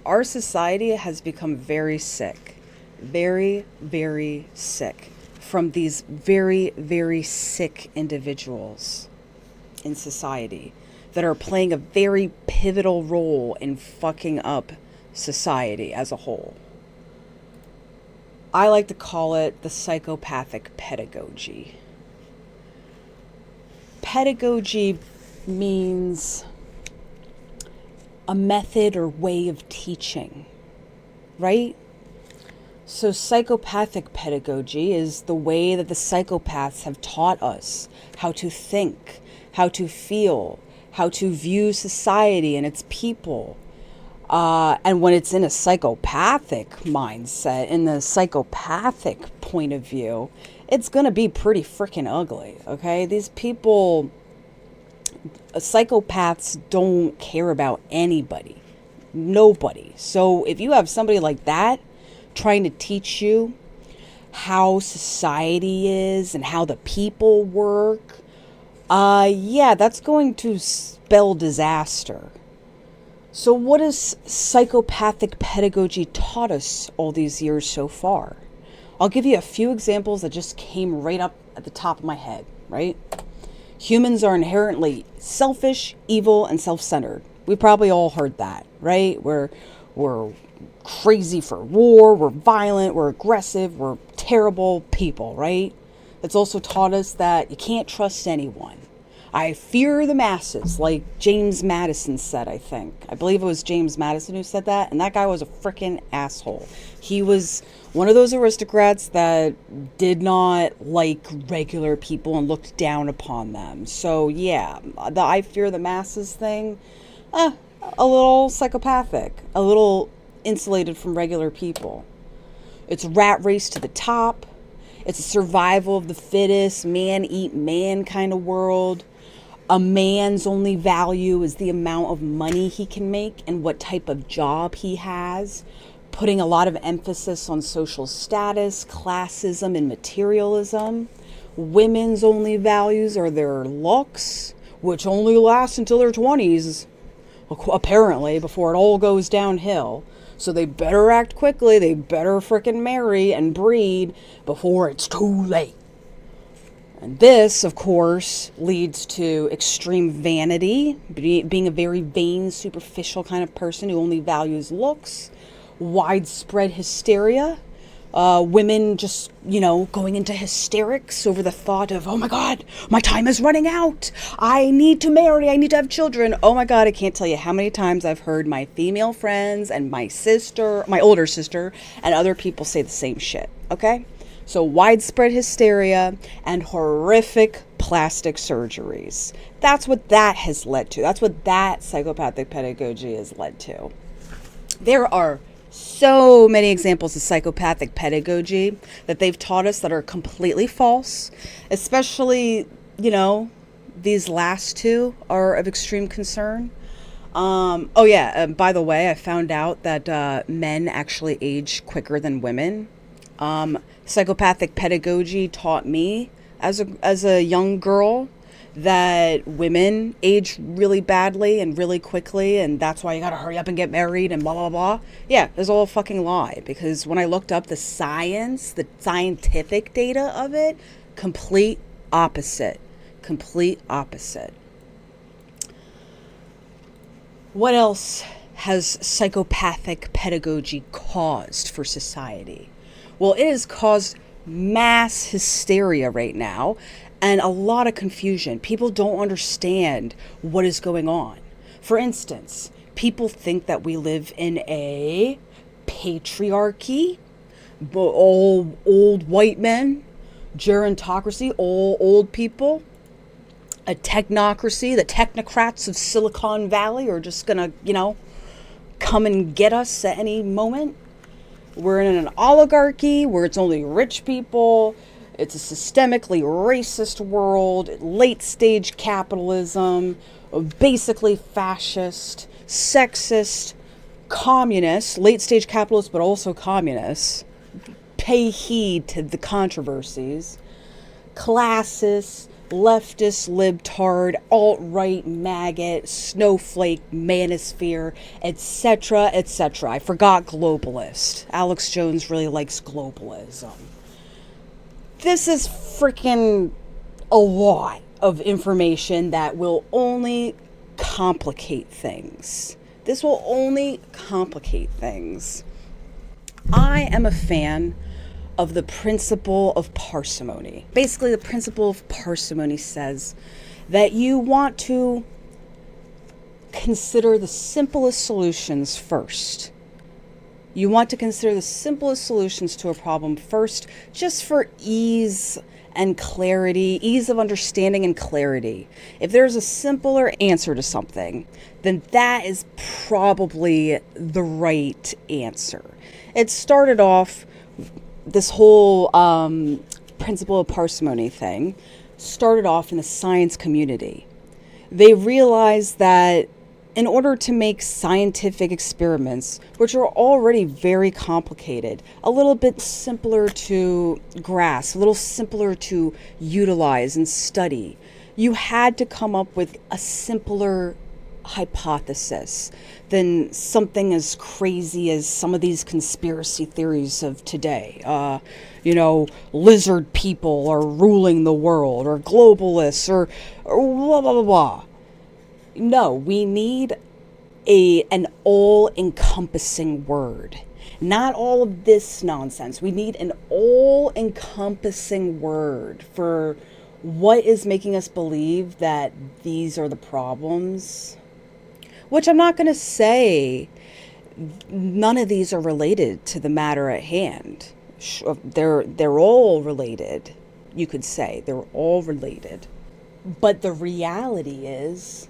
our society has become very sick, very, very sick from these very, very sick individuals in society that are playing a very pivotal role in fucking up society as a whole. I like to call it the psychopathic pedagogy. Pedagogy means a method or way of teaching, right? So psychopathic pedagogy is the way that the psychopaths have taught us how to think, how to feel, how to view society and its people. And when it's in a psychopathic mindset, in the psychopathic point of view, it's going to be pretty freaking ugly, okay? These people, psychopaths don't care about anybody, nobody. So if you have somebody like that trying to teach you how society is and how the people work, yeah, that's going to spell disaster. So what has psychopathic pedagogy taught us all these years so far? I'll give you a few examples that just came right up at the top of my head, right? Humans are inherently selfish, evil, and self-centered. We probably all heard that, right? We're crazy for war, we're violent, we're aggressive, we're terrible people, right? It's also taught us that you can't trust anyone. I fear the masses, like James Madison said, I think. I believe it was James Madison who said that, and that guy was a freaking asshole. He was one of those aristocrats that did not like regular people and looked down upon them. So yeah, the I fear the masses thing, a little psychopathic, a little insulated from regular people. It's a rat race to the top. It's a survival of the fittest, man eat man kind of world. A man's only value is the amount of money he can make and what type of job he has, putting a lot of emphasis on social status, classism, and materialism. Women's only values are their looks, which only last until their 20s, apparently, before it all goes downhill. So they better act quickly, they better frickin' marry and breed before it's too late. And this, of course, leads to extreme vanity, being a very vain, superficial kind of person who only values looks, widespread hysteria, women just, going into hysterics over the thought of, oh my God, my time is running out. I need to marry. I need to have children. Oh my God, I can't tell you how many times I've heard my female friends and my sister, my older sister, and other people say the same shit. Okay? So widespread hysteria and horrific plastic surgeries. That's what that has led to. That's what that psychopathic pedagogy has led to. There are so many examples of psychopathic pedagogy that they've taught us that are completely false, especially, these last two are of extreme concern. By the way, I found out that men actually age quicker than women. Psychopathic pedagogy taught me as a young girl that women age really badly and really quickly, and that's why you gotta hurry up and get married and blah, blah, blah. Yeah, it's all a fucking lie, because when I looked up the science, the scientific data of it, complete opposite. Complete opposite. What else has psychopathic pedagogy caused for society? Well, it has caused mass hysteria right now and a lot of confusion. People don't understand what is going on. For instance, people think that we live in a patriarchy, all old white men, gerontocracy, all old people, a technocracy, the technocrats of Silicon Valley are just gonna, come and get us at any moment. We're in an oligarchy where it's only rich people. It's a systemically racist world, late stage capitalism, basically fascist, sexist, communist, late stage capitalists, but also communists. Pay heed to the controversies. Classist, leftist, libtard, alt-right, maggot, snowflake, manosphere, etc., etc. I forgot globalist. Alex Jones really likes globalism. This is freaking a lot of information that will only complicate things. This will only complicate things. I am a fan of the principle of parsimony. Basically, the principle of parsimony says that you want to consider the simplest solutions first. You want to consider the simplest solutions to a problem first, just for ease and clarity, ease of understanding and clarity. If there's a simpler answer to something, then that is probably the right answer. It started off, this whole principle of parsimony thing started off in the science community. They realized that in order to make scientific experiments, which are already very complicated, a little bit simpler to grasp, a little simpler to utilize and study, you had to come up with a simpler hypothesis than something as crazy as some of these conspiracy theories of today. Lizard people are ruling the world, or globalists, or blah, blah, blah, blah. No, we need an all-encompassing word. Not all of this nonsense. We need an all-encompassing word for what is making us believe that these are the problems. Which I'm not going to say none of these are related to the matter at hand. They're all related, you could say. They're all related. But the reality is,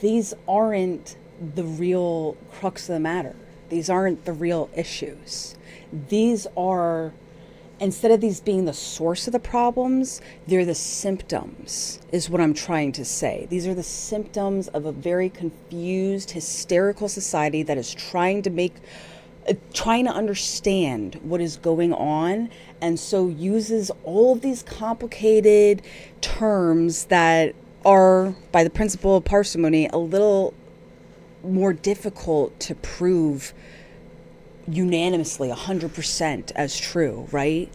these aren't the real crux of the matter. These aren't the real issues. These are, instead of these being the source of the problems, they're the symptoms, is what I'm trying to say. These are the symptoms of a very confused, hysterical society that is trying to understand what is going on, and so uses all of these complicated terms that are, by the principle of parsimony, a little more difficult to prove unanimously 100% as true, right?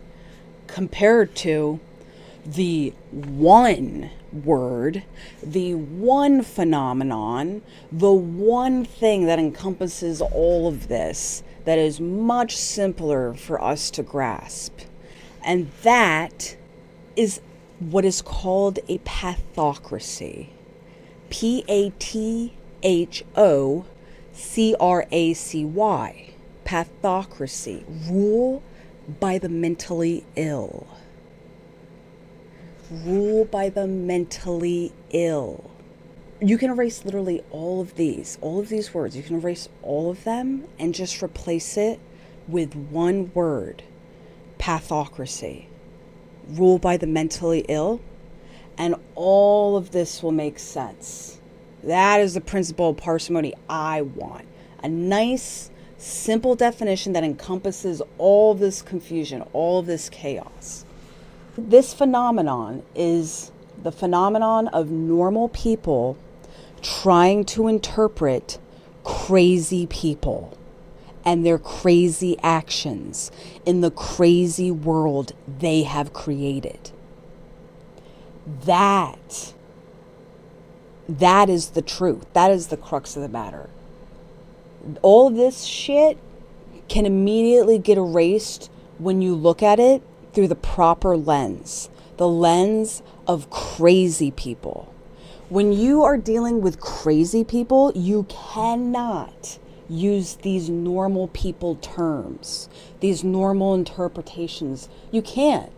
Compared to the one word, the one phenomenon, the one thing that encompasses all of this, that is much simpler for us to grasp. And that is what is called a pathocracy. Pathocracy. Pathocracy. Rule by the mentally ill. Rule by the mentally ill. You can erase literally all of these words. You can erase all of them and just replace it with one word. Pathocracy. Rule by the mentally ill, and all of this will make sense. That is the principle of parsimony I want. A nice, simple definition that encompasses all this confusion, all of this chaos. This phenomenon is the phenomenon of normal people trying to interpret crazy people and their crazy actions in the crazy world they have created. That is the truth. That is the crux of the matter. All of this shit can immediately get erased when you look at it through the proper lens, the lens of crazy people. When you are dealing with crazy people, you cannot use these normal people terms, these normal interpretations. You can't.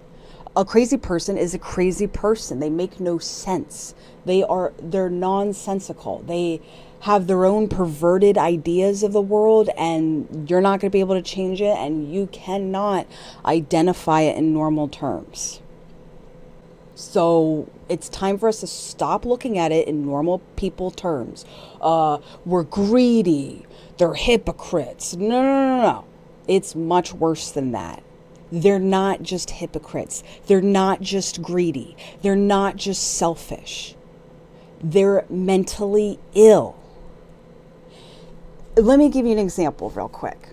A crazy person is a crazy person. They make no sense. They're nonsensical. They have their own perverted ideas of the world, and you're not going to be able to change it, and you cannot identify it in normal terms. So it's time for us to stop looking at it in normal people terms. We're greedy. They're hypocrites. No. It's much worse than that. They're not just hypocrites. They're not just greedy. They're not just selfish. They're mentally ill. Let me give you an example real quick.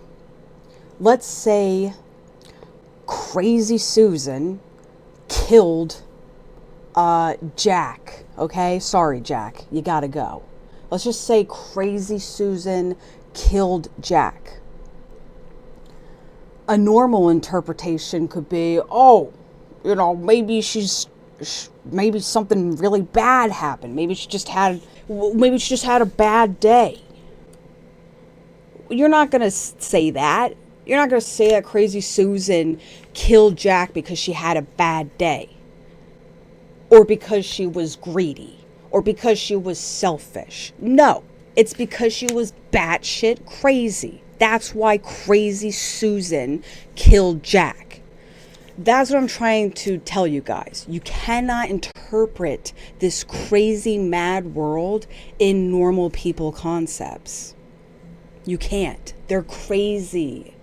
Let's say Crazy Susan killed Jack. Okay? Sorry, Jack. You gotta go. Let's just say Crazy Susan killed Jack. A normal interpretation could be, oh, maybe maybe something really bad happened. Maybe she just had a bad day. You're not going to say that. You're not going to say that Crazy Susan killed Jack because she had a bad day, or because she was greedy, or because she was selfish. No, it's because she was batshit crazy. That's why Crazy Susan killed Jack. That's what I'm trying to tell you guys. You cannot interpret this crazy mad world in normal people concepts. You can't. They're crazy.